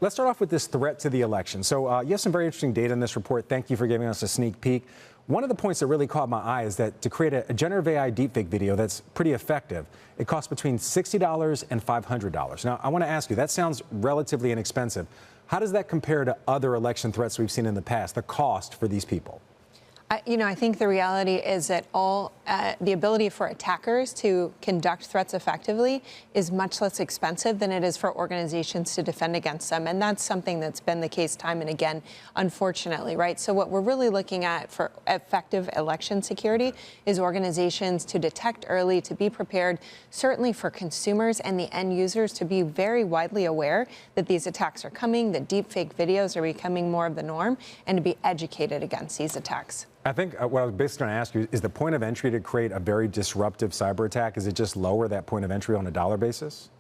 Let's start off with this threat to the election. So you have some very interesting data in this report. Thank you for giving us a sneak peek. One of the points that really caught my eye is that to create a generative AI deepfake video that's pretty effective, it costs between $60 and $500. Now, I want to ask you, that sounds relatively inexpensive. How does that compare to other election threats we've seen in the past, the cost for these people? I think the reality is that the ability for attackers to conduct threats effectively is much less expensive than it is for organizations to defend against them. And that's something that's been the case time and again, unfortunately, right? So what we're really looking at for effective election security is organizations to detect early, to be prepared, certainly for consumers and the end users to be very widely aware that these attacks are coming, that deepfake videos are becoming more of the norm, and to be educated against these attacks. I think what I was basically going to ask you is the point of entry to create a very disruptive cyber attack, is it just lower that point of entry on a dollar basis?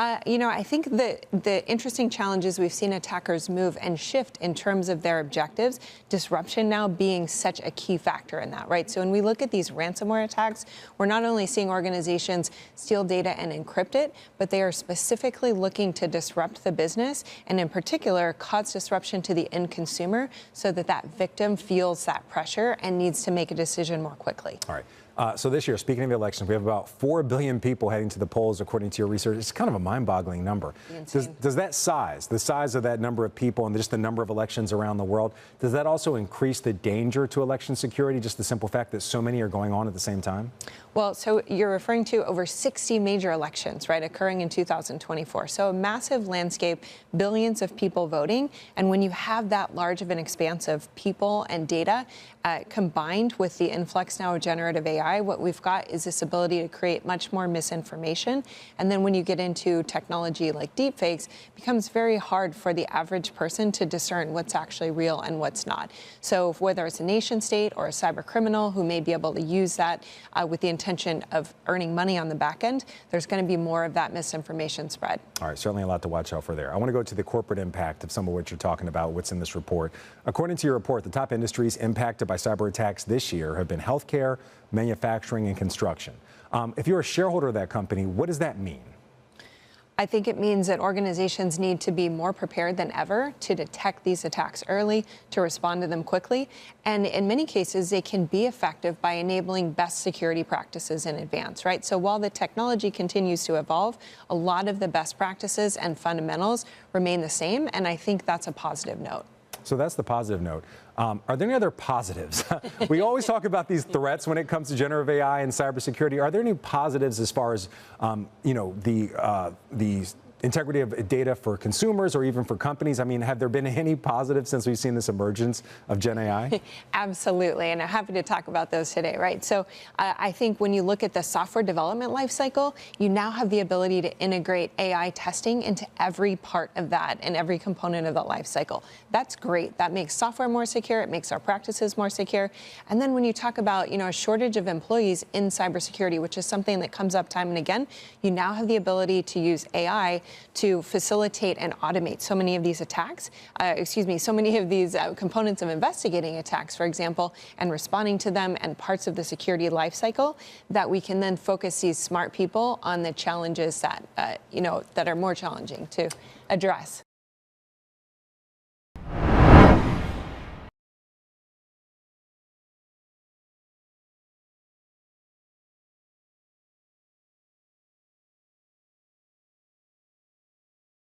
I think the interesting challenge is we've seen attackers move and shift in terms of their objectives, disruption now being such a key factor in that, right? So when we look at these ransomware attacks, we're not only seeing organizations steal data and encrypt it, but they are specifically looking to disrupt the business and in particular cause disruption to the end consumer so that that victim feels that pressure and needs to make a decision more quickly. All right. So this year, speaking of the elections, we have about 4 billion people heading to the polls, according to your research. It's kind of a mind-boggling number. Does that size, the size of that number of people and just the number of elections around the world, does that also increase the danger to election security, just the simple fact that so many are going on at the same time? Well, so you're referring to over 60 major elections, right, occurring in 2024. So a massive landscape, billions of people voting. And when you have that large of an expanse of people and data, combined with the influx now of generative AI, what we've got is this ability to create much more misinformation. And then when you get into technology like deepfakes, it becomes very hard for the average person to discern what's actually real and what's not. So whether it's a nation state or a cyber criminal who may be able to use that with the intention of earning money on the back end, there's going to be more of that misinformation spread. All right, certainly a lot to watch out for there. I want to go to the corporate impact of some of what you're talking about, what's in this report. According to your report, the top industries impacted by cyber attacks this year have been healthcare, manufacturing, and construction. If you're a shareholder of that company, what does that mean? I think it means that organizations need to be more prepared than ever to detect these attacks early, to respond to them quickly. And in many cases, they can be effective by enabling best security practices in advance, right? So while the technology continues to evolve, a lot of the best practices and fundamentals remain the same. And I think that's a positive note. So that's the positive note. Are there any other positives? We always talk about these threats when it comes to generative AI and cybersecurity. Are there any positives as far as, the integrity of data for consumers or even for companies? I mean, have there been any positives since we've seen this emergence of Gen AI? Absolutely, and I'm happy to talk about those today, right? So I think when you look at the software development lifecycle, you now have the ability to integrate AI testing into every part of that and every component of that lifecycle. That's great. That makes software more secure. It makes our practices more secure. And then when you talk about, a shortage of employees in cybersecurity, which is something that comes up time and again, you now have the ability to use AI to facilitate and automate so many of these attacks, so many of these components of investigating attacks, for example, and responding to them and parts of the security lifecycle, that we can then focus these smart people on the challenges that, that are more challenging to address.